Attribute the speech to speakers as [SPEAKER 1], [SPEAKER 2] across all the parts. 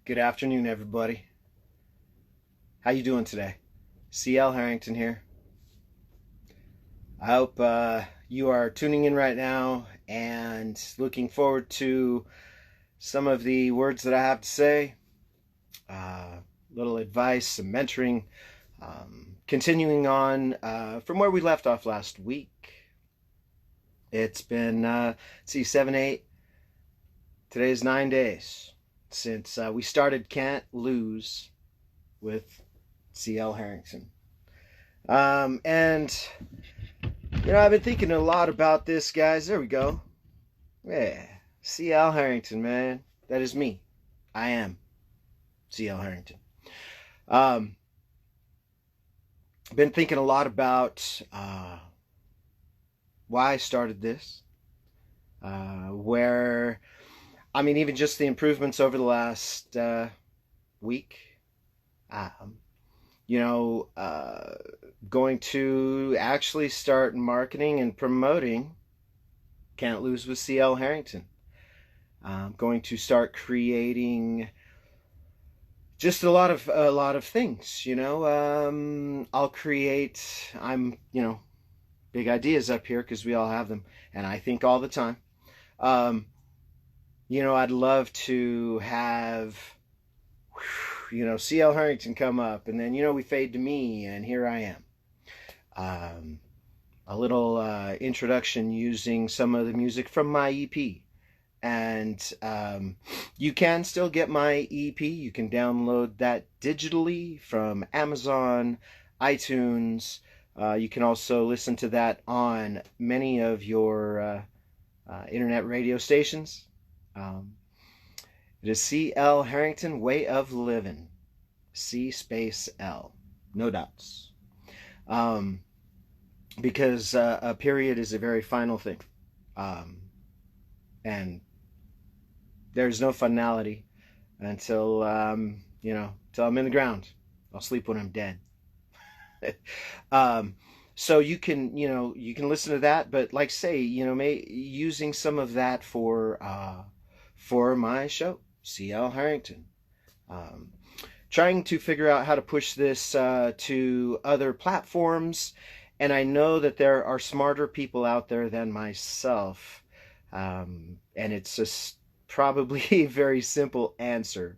[SPEAKER 1] Good afternoon, everybody. How you doing today? CL Harrington here. I hope you are tuning in right now and looking forward to some of the words that I have to say. Little advice, some mentoring. Continuing on from where we left off last week. It's been, let's see, 7, 8. Today's 9 days since we started Can't Lose with CL Harrington. And I've been thinking a lot about this, guys. There we go. Yeah, CL Harrington, man. That is me. I am CL Harrington. Been thinking a lot about why I started this. Even just the improvements over the last week. Going to actually start marketing and promoting Can't Lose with CL Harrington. I'm going to start creating just a lot of things. I'll create. Big ideas up here because we all have them, and I think all the time. I'd love to have CL Harrington come up, and then we fade to me, and here I am. A little introduction using some of the music from my EP. And you can still get my EP. You can download that digitally from Amazon, iTunes. You can also listen to that on many of your internet radio stations. It is CL Harrington Way of Living. C space L. No doubts. Because a period is a very final thing. And there's no finality until, till I'm in the ground. I'll sleep when I'm dead. So you can listen to that, but like say, using some of that for my show, CL Harrington. Trying to figure out how to push this to other platforms, and I know that there are smarter people out there than myself, and it's just probably a very simple answer.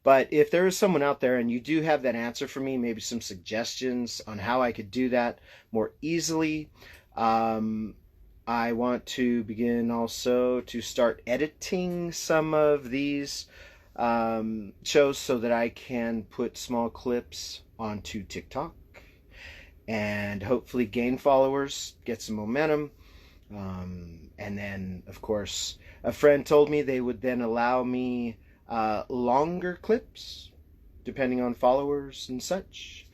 [SPEAKER 1] But if there is someone out there and you do have that answer for me, maybe some suggestions on how I could do that more easily, I want to begin also to start editing some of these shows so that I can put small clips onto TikTok and hopefully gain followers, get some momentum. And then, of course, a friend told me they would then allow me longer clips, depending on followers and such.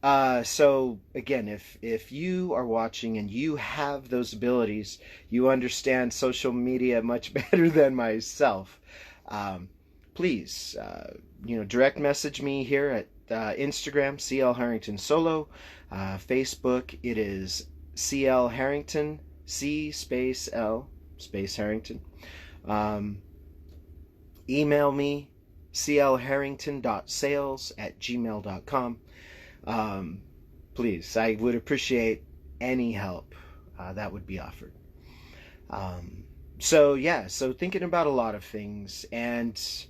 [SPEAKER 1] So again, if you are watching and you have those abilities, you understand social media much better than myself. Please, direct message me here at Instagram, CL Harrington Solo. Facebook, it is CL Harrington, C space L space Harrington. Email me, clharrington.sales@gmail.com. Please, I would appreciate any help that would be offered. So thinking about a lot of things, and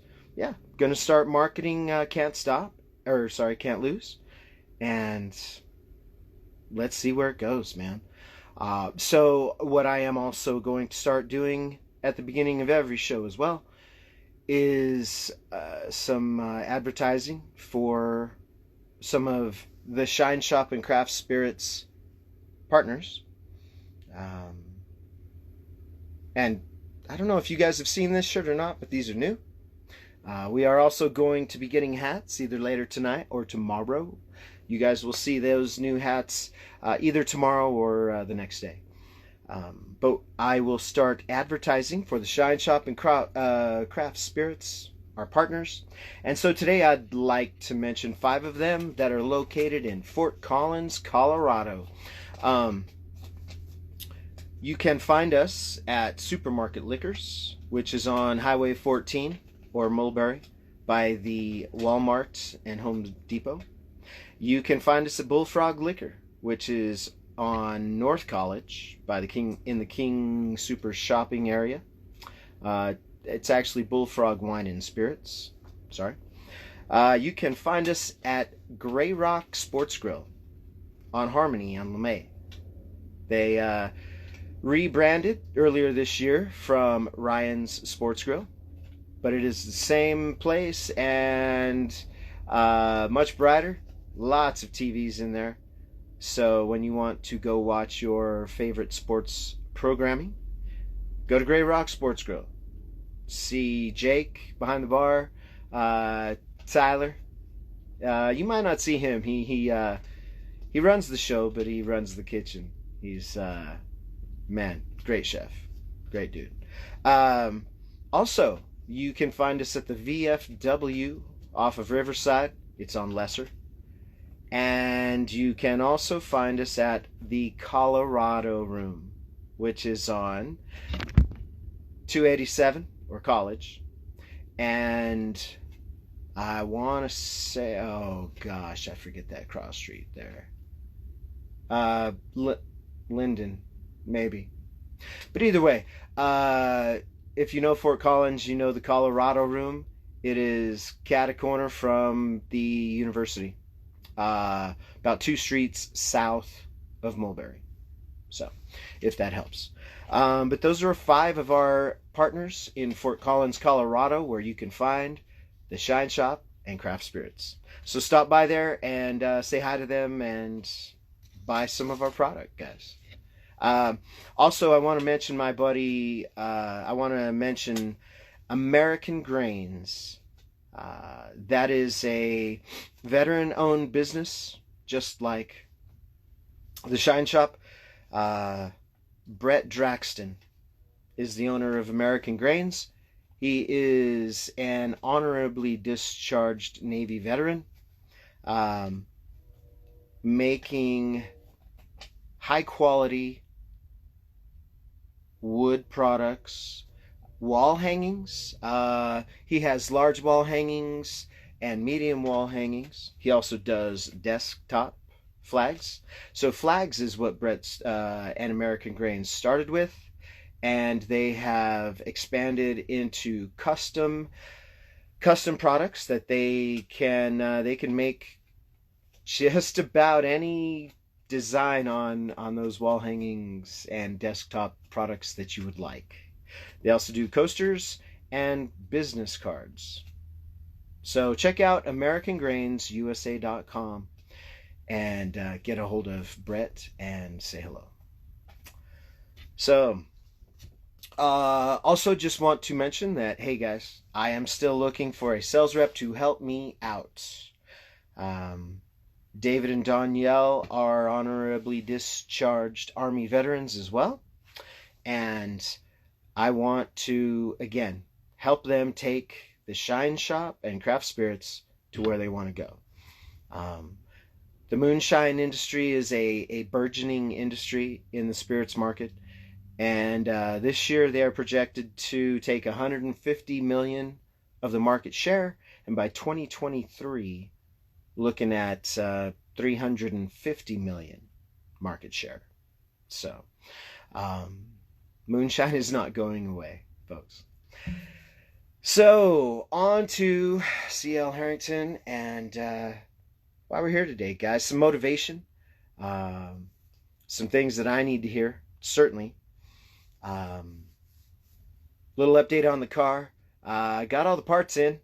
[SPEAKER 1] gonna start marketing Can't Lose, and let's see where it goes, man. So what I am also going to start doing at the beginning of every show as well is some advertising for some of the Shine Shop and Craft Spirits partners. And I don't know if you guys have seen this shirt or not, but these are new. We are also going to be getting hats either later tonight or tomorrow. You guys will see those new hats either tomorrow or the next day. But I will start advertising for the Shine Shop and Craft Spirits, our partners. And so today I'd like to mention 5 of them that are located in Fort Collins, Colorado. You can find us at Supermarket Liquors, which is on Highway 14 or Mulberry by the Walmart and Home Depot. You can find us at Bullfrog Liquor, which is on North College by the King Super shopping area. It's actually Bullfrog Wine and Spirits. Sorry. You can find us at Grey Rock Sports Grill on Harmony on LeMay. They rebranded earlier this year from Ryan's Sports Grill, but it is the same place and much brighter. Lots of TVs in there. So when you want to go watch your favorite sports programming, go to Grey Rock Sports Grill. See Jake behind the bar, Tyler. You might not see him. He runs the show, but he runs the kitchen. He's man, great chef, great dude. Also, you can find us at the VFW off of Riverside. It's on Lesser. And you can also find us at the Colorado Room, which is on 287 or College. And I want to say, oh gosh, I forget that cross street there. Linden, maybe. But either way, if you know Fort Collins, you know the Colorado Room. It is cat a corner from the university. About 2 streets south of Mulberry. So, if that helps. But those are 5 of our partners in Fort Collins, Colorado, where you can find the Shine Shop and Craft Spirits. So stop by there and say hi to them and buy some of our product, guys. Also, I want to mention my buddy, I want to mention American Grains. That is a veteran-owned business, just like the Shine Shop. Brett Draxton is the owner of American Grains. He is an honorably discharged Navy veteran, making high-quality wood products, wall hangings. He has large wall hangings and medium wall hangings. He also does desktop flags. So flags is what Brett's and American Grains started with, and they have expanded into custom products that they can make just about any design on those wall hangings and desktop products that you would like. They also do coasters and business cards. So check out AmericanGrainsUSA.com and get a hold of Brett and say hello. So, also just want to mention that, hey guys, I am still looking for a sales rep to help me out. David and Danielle are honorably discharged Army veterans as well. And I want to, again, help them take the Shine Shop and Craft Spirits to where they want to go. The moonshine industry is a burgeoning industry in the spirits market. And this year they are projected to take 150 million of the market share. And by 2023, looking at 350 million market share. So, moonshine is not going away, folks. So, on to C.L. Harrington and why we're here today, guys. Some motivation, some things that I need to hear, certainly. Little update on the car. Got all the parts in.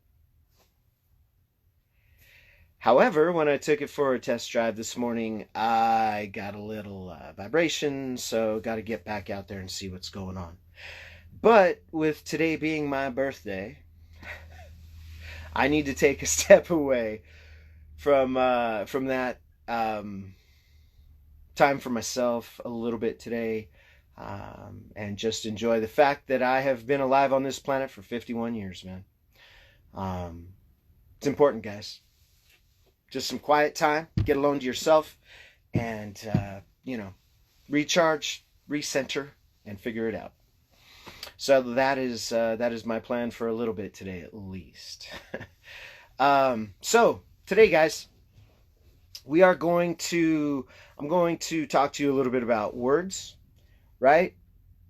[SPEAKER 1] However, when I took it for a test drive this morning, I got a little vibration, so got to get back out there and see what's going on. But with today being my birthday, I need to take a step away from that time for myself a little bit today, and just enjoy the fact that I have been alive on this planet for 51 years, man. It's important, guys. Just some quiet time, get alone to yourself, and recharge, recenter, and figure it out. So that is my plan for a little bit today, at least. So today, guys, we are going to, I'm going to talk to you a little bit about words, right?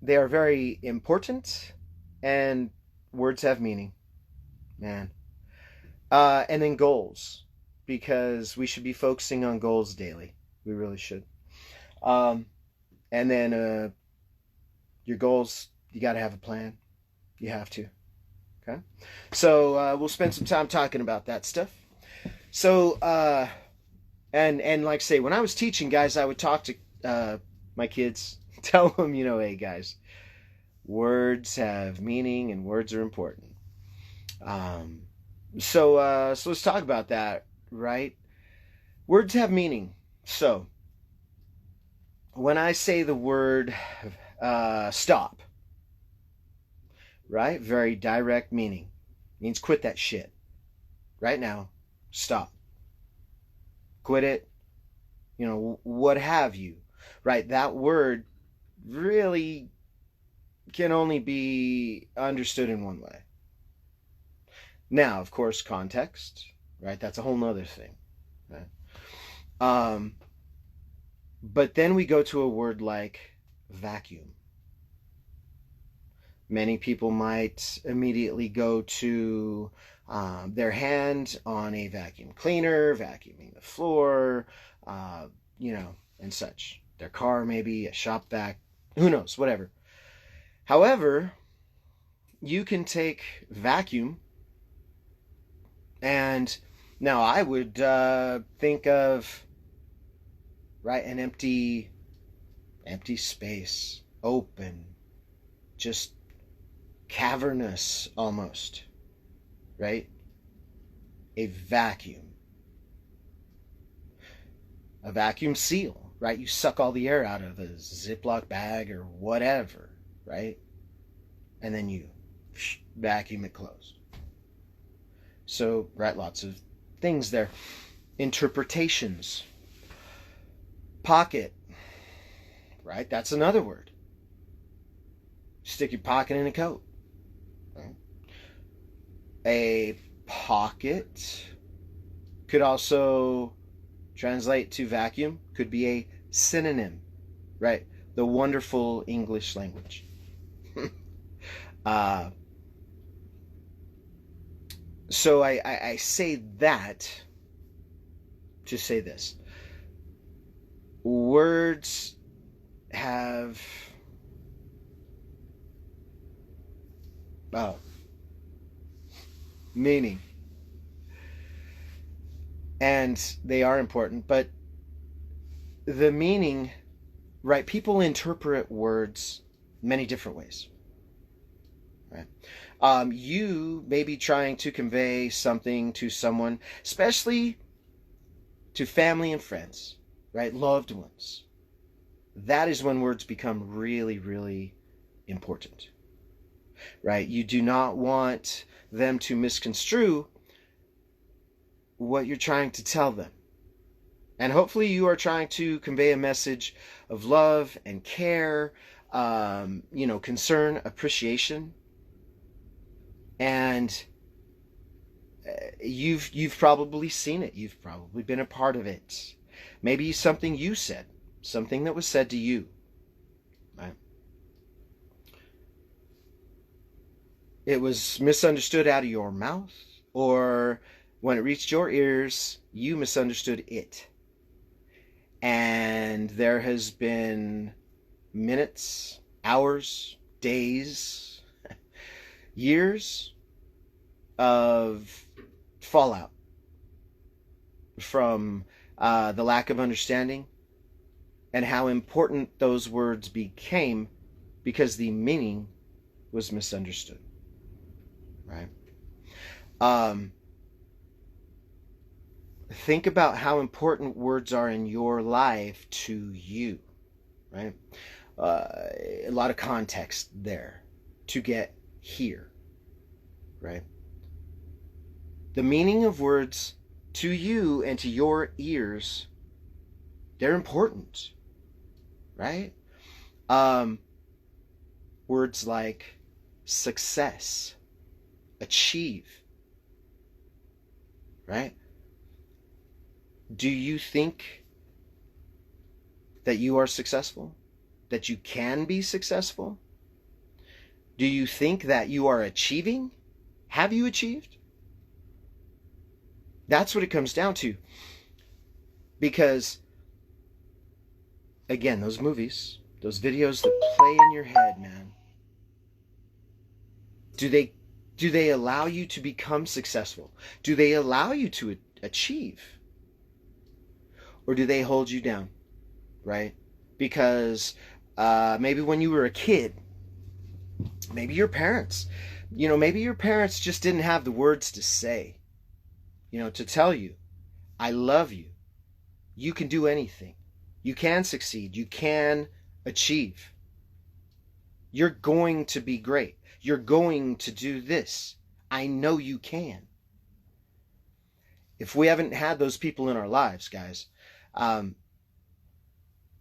[SPEAKER 1] They are very important, and words have meaning, man. And then goals, because we should be focusing on goals daily. We really should. Um, and then your goals, you got to have a plan. You have to. Okay. So we'll spend some time talking about that stuff. So and like I say, when I was teaching, guys, I would talk to my kids, tell them, hey guys, words have meaning and words are important. Um, so let's talk about that, right? Words have meaning. So when I say the word stop, right? Very direct meaning. Means quit that shit. Right now. Stop. Quit it. What have you. Right? That word really can only be understood in one way. Now, of course, context, right? That's a whole nother thing. Right? But then we go to a word like vacuum. Many people might immediately go to their hand on a vacuum cleaner, vacuuming the floor, and such. Their car, maybe, a shop vac, who knows, whatever. However, you can take vacuum, and now I would think of, right, an empty space, open, just cavernous almost, right? A vacuum seal, right? You suck all the air out of a Ziploc bag or whatever, right? And then you vacuum it closed. So, right, lots of things there. Interpretations. Pocket, right? That's another word. Stick your pocket in a coat. Right? A pocket could also translate to vacuum, could be a synonym, right? The wonderful English language. So I say that to say this. Words have meaning. And they are important, but the meaning, right? People interpret words many different ways. Right? You may be trying to convey something to someone, especially to family and friends, right? Loved ones. That is when words become really, really important, right? You do not want them to misconstrue what you're trying to tell them. And hopefully you are trying to convey a message of love and care, concern, appreciation. And you've probably seen it. You've probably been a part of it. Maybe something you said, something that was said to you. Right? It was misunderstood out of your mouth, or when it reached your ears, you misunderstood it. And there has been minutes, hours, days, years of fallout from the lack of understanding and how important those words became because the meaning was misunderstood. Right? Think about how important words are in your life to you. Right? A lot of context there to get here. Right? The meaning of words to you and to your ears, they're important, right? Words like success, achieve, right? Do you think that you are successful? That you can be successful? Do you think that you are achieving? Have you achieved? That's what it comes down to. Because, again, those movies, those videos that play in your head, man, do they allow you to become successful? Do they allow you to achieve? Or do they hold you down, right? Because maybe when you were a kid, maybe your parents, maybe your parents just didn't have the words to say, to tell you, I love you. You can do anything. You can succeed. You can achieve. You're going to be great. You're going to do this. I know you can. If we haven't had those people in our lives, guys,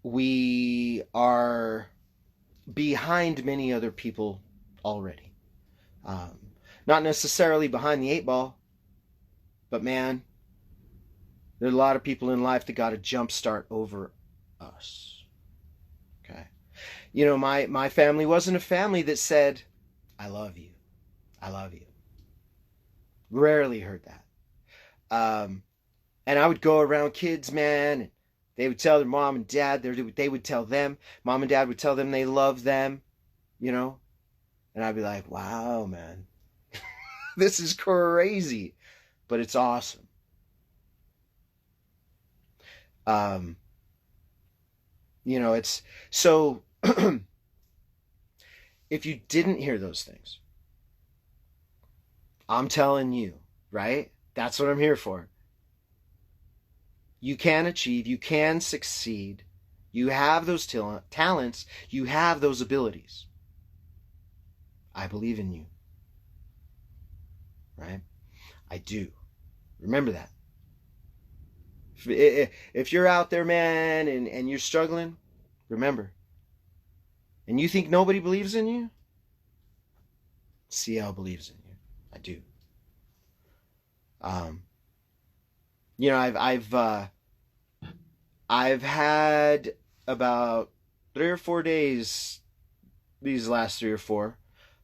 [SPEAKER 1] we are behind many other people already. Not necessarily behind the 8 ball, but man, there are a lot of people in life that got a jump start over us. Okay. My family wasn't a family that said, I love you. I love you. Rarely heard that. And I would go around kids, man, and they would tell their mom and dad, they would tell them, mom and dad would tell them they love them, and I'd be like, wow, man, this is crazy, but it's awesome. It's so, if you didn't hear those things, I'm telling you, right? That's what I'm here for. You can achieve, you can succeed, you have those talents, you have those abilities. I believe in you, right? I do. Remember that. If you're out there, man, and you're struggling, remember. And you think nobody believes in you? CL believes in you. I do. I've had about 3 or 4 days, these last 3 or 4,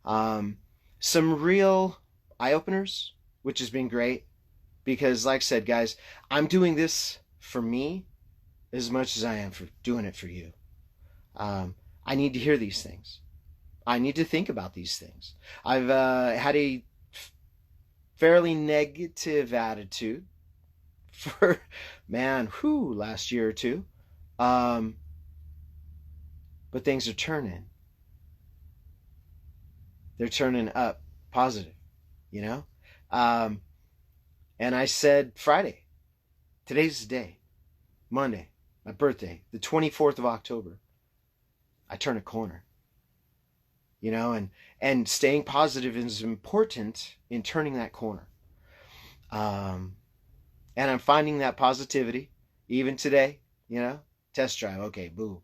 [SPEAKER 1] some real eye-openers, which has been great. Because, like I said, guys, I'm doing this for me as much as I am for doing it for you. I need to hear these things. I need to think about these things. I've had a fairly negative attitude for, last year or two. But things are turning. They're turning up positive, And I said Friday, today's the day, Monday, my birthday, the 24th of October, I turn a corner. And staying positive is important in turning that corner. And I'm finding that positivity, even today, test drive, okay, boom,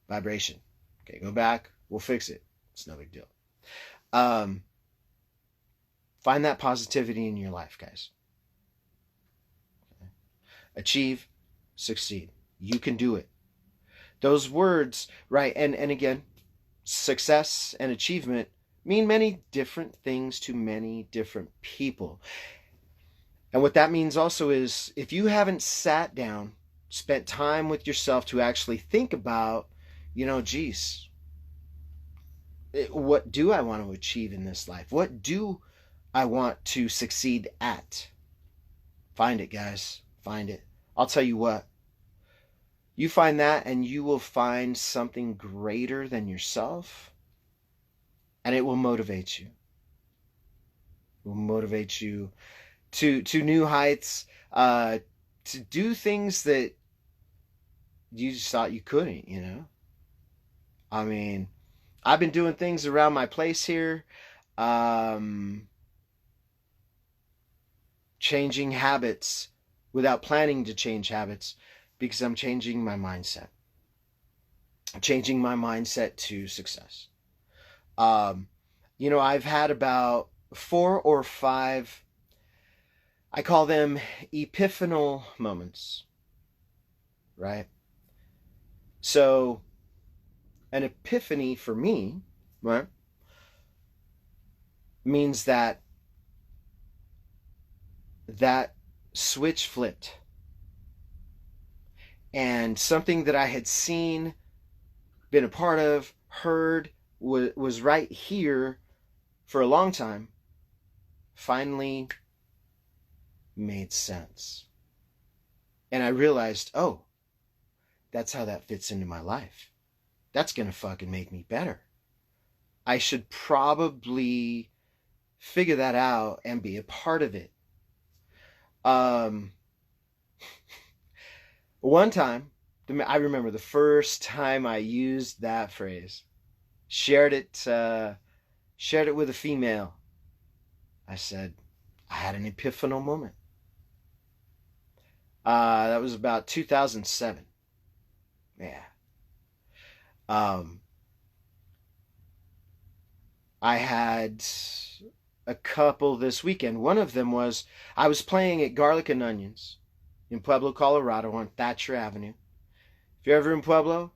[SPEAKER 1] vibration. Okay, go back, we'll fix it. It's no big deal. Find that positivity in your life, guys. Achieve, succeed. You can do it. Those words, right, and again, success and achievement mean many different things to many different people. And what that means also is, if you haven't sat down, spent time with yourself to actually think about, geez, what do I want to achieve in this life? What do I want to succeed at? Find it, guys. Find it. I'll tell you what. You find that and you will find something greater than yourself, and it will motivate you. It will motivate you to new heights, to do things that you just thought you couldn't, I mean, I've been doing things around my place here, changing habits without planning to change habits, because I'm changing my mindset. I'm changing my mindset to success. I've had about 4 or 5, I call them epiphanal moments, right? So an epiphany for me, right, means that that switch flipped, and something that I had seen, been a part of, heard, was right here for a long time, finally made sense. And I realized, oh, that's how that fits into my life. That's gonna fucking make me better. I should probably figure that out and be a part of it. Um, One time, I remember the first time I used that phrase. Shared it, shared it with a female. I said, I had an epiphanal moment. That was about 2007. Yeah. Um, I had a couple this weekend. One of them was I was playing at Garlic and Onions in Pueblo, Colorado on Thatcher Avenue. If you're ever in Pueblo,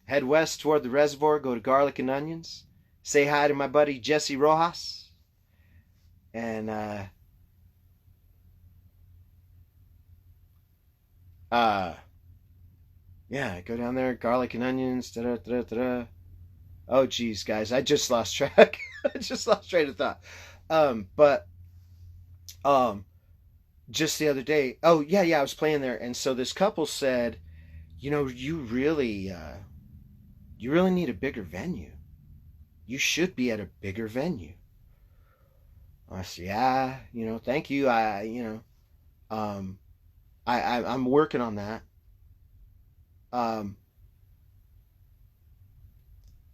[SPEAKER 1] head west toward the reservoir, go to Garlic and Onions. Say hi to my buddy Jesse Rojas. And yeah, go down there, Garlic and Onions. Da, da, da, da, da. Oh geez, guys, I just lost track. I just lost train of thought. But um just the other day, oh yeah, I was playing there, and so this couple said, you really need a bigger venue. You should be at a bigger venue. I said, yeah, thank you. Um, I'm working on that. Um,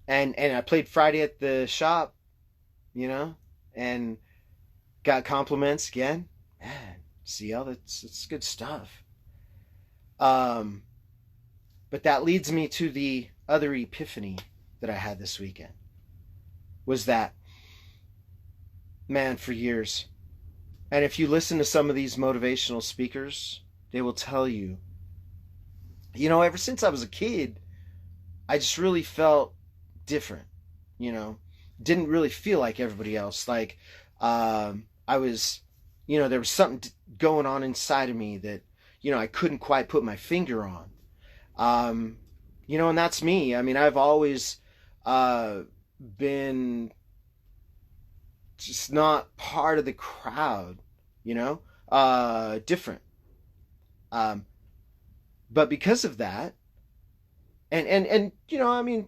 [SPEAKER 1] and I played Friday at the shop, you know, and got compliments again. Man, CL, that's good stuff. Um, but that leads me to the other epiphany that I had this weekend. Was that, man, for years. And if you listen to some of these motivational speakers, they will tell you, ever since I was a kid, I just really felt different, you know, didn't really feel like everybody else. Like, I was, there was something going on inside of me that, I couldn't quite put my finger on. And that's me. I mean, I've always been just not part of the crowd, different. Um, but because of that, and I mean,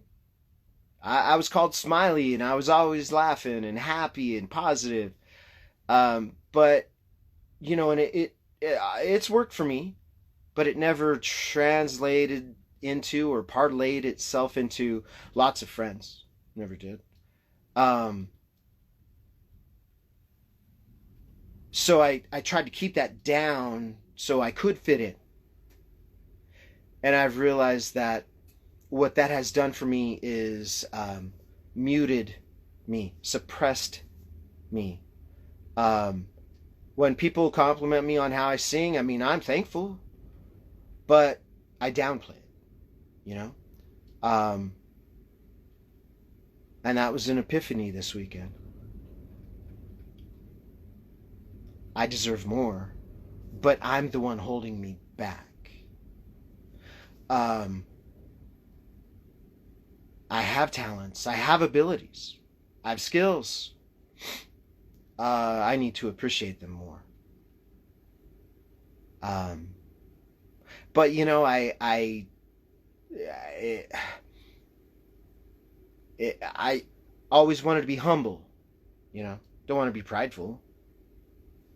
[SPEAKER 1] I was called Smiley, and I was always laughing and happy and positive. But and it's worked for me, but it never translated into or parlayed itself into lots of friends. Never did. Um, so I tried to keep that down so I could fit in. And I've realized that what that has done for me is muted me, suppressed me. Um, when people compliment me on how I sing, I mean, I'm thankful, but I downplay it, you know? Um, and that was an epiphany this weekend. I deserve more, but I'm the one holding me back. Um, I have talents, I have abilities, I have skills. I need to appreciate them more. Um, but I, I always wanted to be humble. Don't want to be prideful.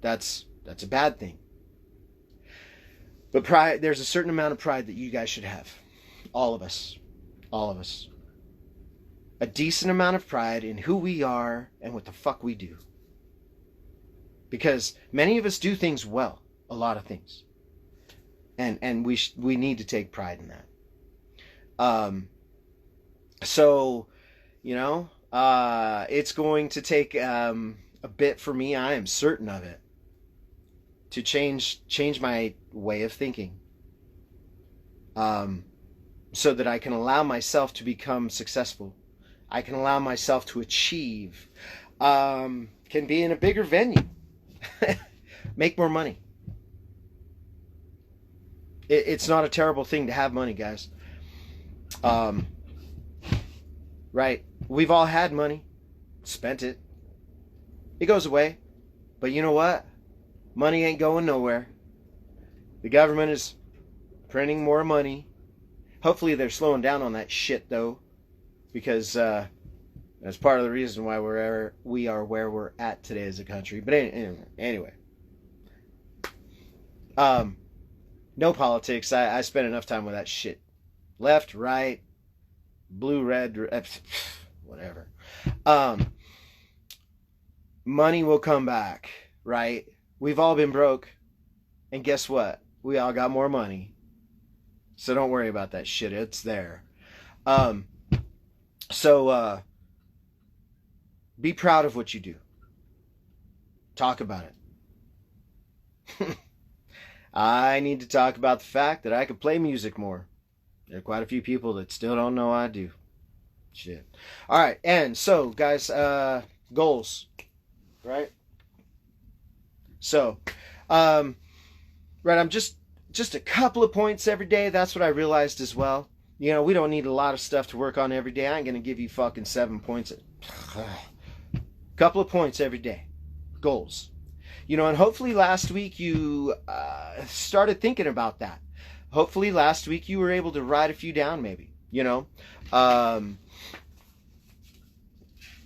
[SPEAKER 1] That's a bad thing. But pride, there's a certain amount of pride that you guys should have. All of us. All of us. A decent amount of pride in who we are and what the fuck we do. Because many of us do things well. A lot of things. And we need to take pride in that. So, it's going to take a bit for me. I am certain of it. to change my way of thinking, so that I can allow myself to become successful. I can allow myself to achieve. Can be in a bigger venue, make more money. It's not a terrible thing to have money, guys. Right? We've all had money, spent it. It goes away. But you know what? Money ain't going nowhere. The government is printing more money. Hopefully they're slowing down on that shit, though, because that's part of the reason why we are where we're at today as a country. But anyway. No politics. I spent enough time with that shit. Left, right, blue, red, whatever. Money will come back, right? We've all been broke. And guess what? We all got more money. So don't worry about that shit. It's there. So be proud of what you do. Talk about it. I need to talk about the fact that I could play music more. There are quite a few people that still don't know I do. Shit. All right, and so, guys, goals, right? So, right, I'm just a couple of points every day. That's what I realized as well. You know, we don't need a lot of stuff to work on every day. I ain't going to give you fucking 7 points. Couple of points every day. Goals. You know, and hopefully last week you started thinking about that. Hopefully last week you were able to write a few down, maybe. You know,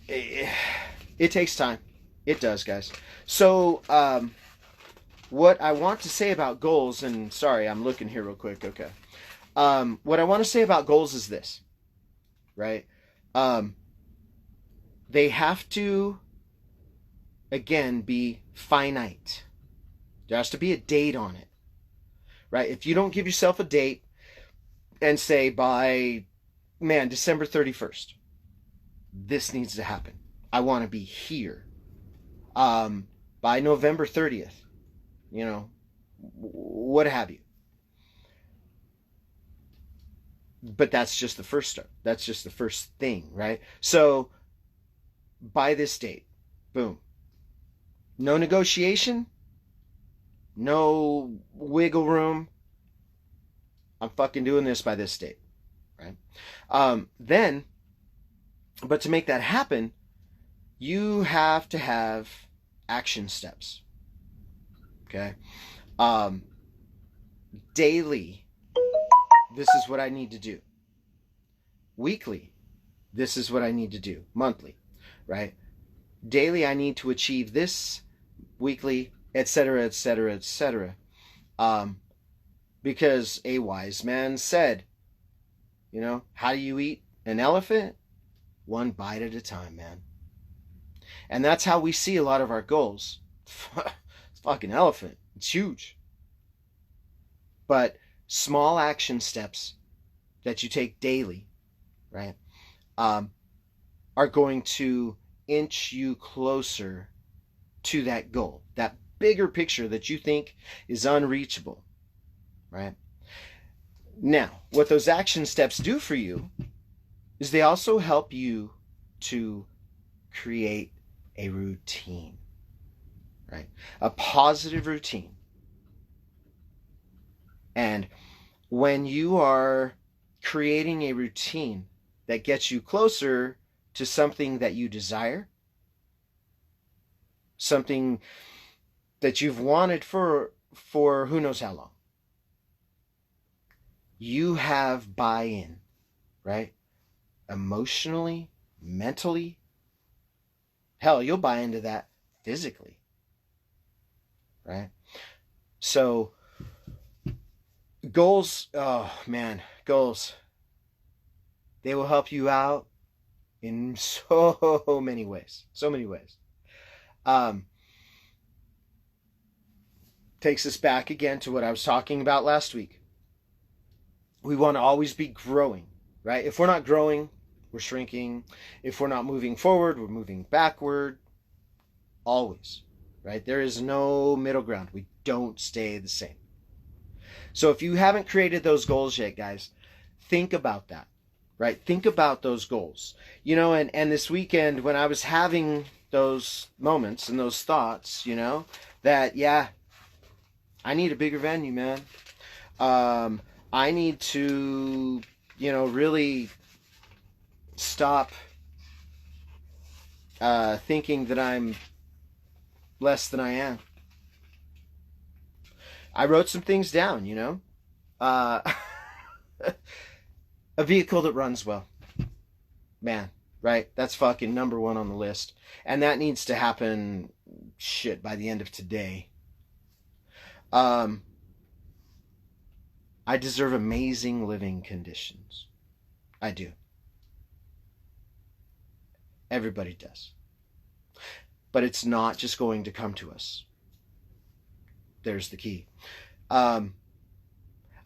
[SPEAKER 1] it takes time. It does, guys. So, what I want to say about goals, and sorry, I'm looking here real quick. Okay. What I want to say about goals is this, right? They have to, again, be finite. There has to be a date on it, right? If you don't give yourself a date and say by, December 31st, this needs to happen. I want to be here. By November 30th, you know, what have you. But that's just the first start. That's just the first thing, right? So, by this date, boom. No negotiation. No wiggle room. I'm fucking doing this by this date, right? But to make that happen, you have to have action steps. Okay? Daily, this is what I need to do. Weekly, this is what I need to do. Monthly, right? Daily, I need to achieve this. Weekly, etc., etc., etc. Because a wise man said, you know, how do you eat an elephant? One bite at a time, man. And that's how we see a lot of our goals. It's fucking elephant. It's huge. But small action steps that you take daily, right, are going to inch you closer to that goal, that bigger picture that you think is unreachable, right? Now, what those action steps do for you is they also help you to create a routine, right? A positive routine. And when you are creating a routine that gets you closer to something that you desire, something that you've wanted for who knows how long, you have buy-in, right? Emotionally, mentally. Hell, you'll buy into that physically, right? So, goals, oh man, goals, they will help you out in so many ways. So many ways. Takes us back again to what I was talking about last week. We want to always be growing, right? If we're not growing, we're shrinking. If we're not moving forward, we're moving backward. Always, right? There is no middle ground. We don't stay the same. So if you haven't created those goals yet, guys, think about that, right? Think about those goals. You know, and this weekend when I was having those moments and those thoughts, you know, that, yeah, I need a bigger venue, man. I need to, you know, really stop thinking that I'm less than I am. I wrote some things down, you know. Uh, a vehicle that runs well. Man, right? That's fucking number one on the list. And that needs to happen, shit, by the end of today. I deserve amazing living conditions. I do. Everybody does. But it's not just going to come to us. There's the key. I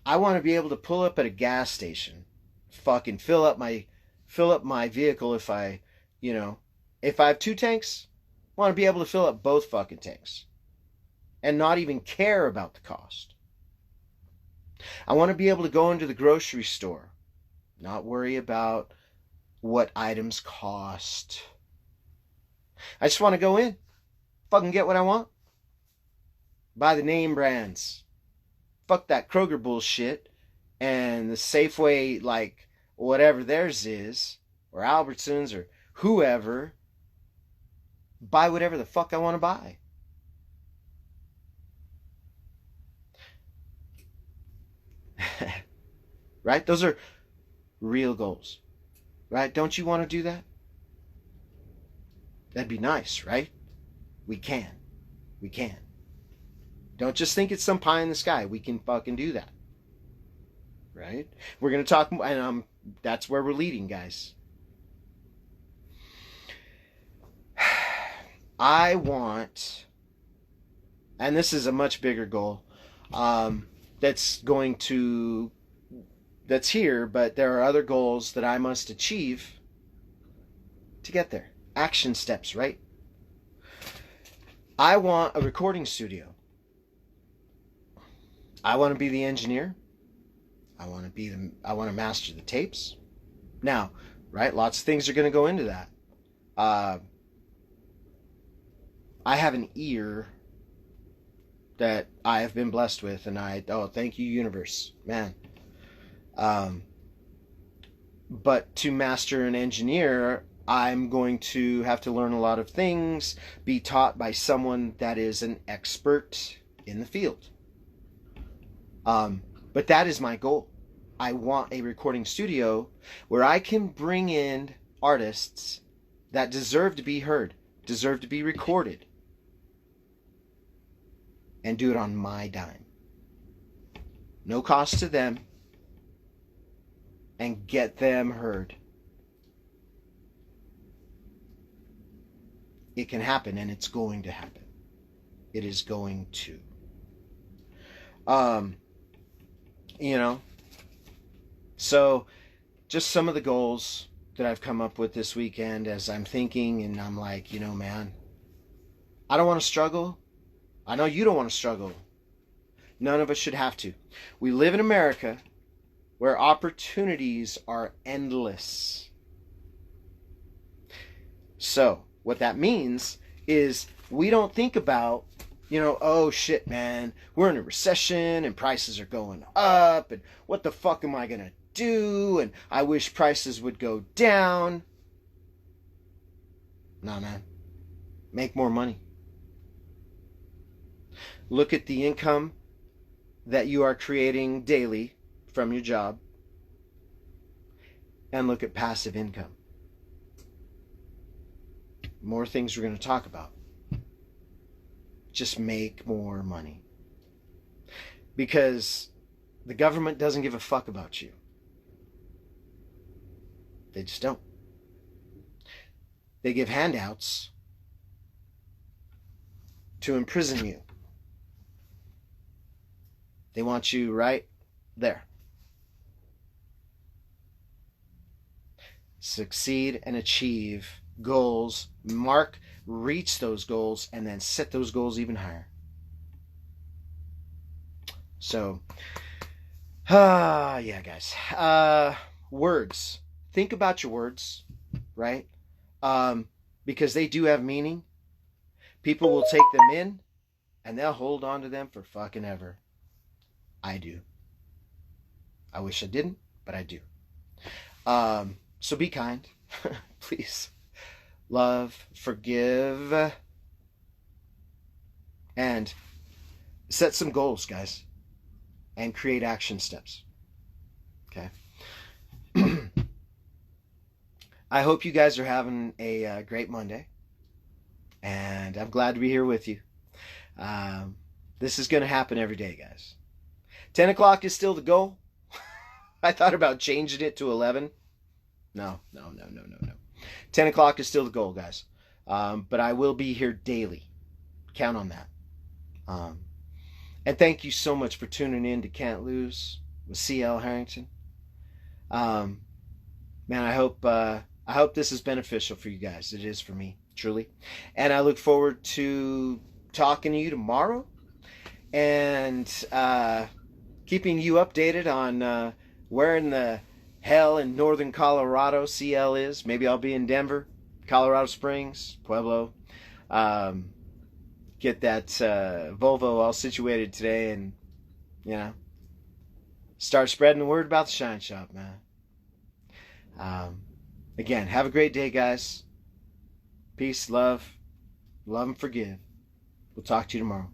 [SPEAKER 1] want to be able to pull up at a gas station, fucking fill up my vehicle if I have 2 tanks, I want to be able to fill up both fucking tanks and not even care about the cost. I want to be able to go into the grocery store, not worry about what items cost. I just want to go in, fucking get what I want. Buy the name brands. Fuck that Kroger bullshit and the Safeway, like, whatever theirs is, or Albertsons, or whoever. Buy whatever the fuck I want to buy. Right? Those are real goals. Right? Don't you want to do that? That'd be nice, right? We can. We can. Don't just think it's some pie in the sky. We can fucking do that. Right? We're going to talk, and that's where we're leading, guys. I want, and this is a much bigger goal, that's here, but there are other goals that I must achieve to get there. Action steps, right? I want a recording studio. I want to be the engineer. I want to master the tapes. Now, right? Lots of things are going to go into that. I have an ear that I have been blessed with, and thank you, universe, man. But to master an engineer, I'm going to have to learn a lot of things, be taught by someone that is an expert in the field. But that is my goal. I want a recording studio where I can bring in artists that deserve to be heard, deserve to be recorded, and do it on my dime. No cost to them, and get them heard. It can happen, and it's going to happen. It is going to. So just some of the goals that I've come up with this weekend as I'm thinking, and I'm like, man, I don't want to struggle. I know you don't want to struggle. None of us should have to. We live in America where opportunities are endless. So what that means is we don't think about, oh shit, man, we're in a recession and prices are going up, and what the fuck am I going to do? And I wish prices would go down. Nah, man. Make more money. Look at the income that you are creating daily from your job, and look at passive income. More things we're going to talk about. Just make more money. Because the government doesn't give a fuck about you. They just don't. They give handouts to imprison you. They want you right there. Succeed and achieve goals, reach those goals, and then set those goals even higher. So, yeah, guys. Words. Think about your words, right? Because they do have meaning. People will take them in, and they'll hold on to them for fucking ever. I do. I wish I didn't, but I do. So be kind, please. Love, forgive, and set some goals, guys, and create action steps. Okay. I hope you guys are having a great Monday, and I'm glad to be here with you. This is going to happen every day, guys. 10 o'clock is still the goal. I thought about changing it to 11. No. 10 o'clock is still the goal, guys. But I will be here daily. Count on that. And thank you so much for tuning in to Can't Lose with CL Harrington. Man, I hope this is beneficial for you guys. It is for me, truly. And I look forward to talking to you tomorrow and keeping you updated on where in the hell in northern Colorado CL is. Maybe I'll be in Denver, Colorado Springs, Pueblo. Get that Volvo all situated today and, start spreading the word about the Shine Shop, man. Again, have a great day, guys. Peace, love and forgive. We'll talk to you tomorrow.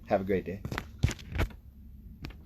[SPEAKER 1] Have a great day.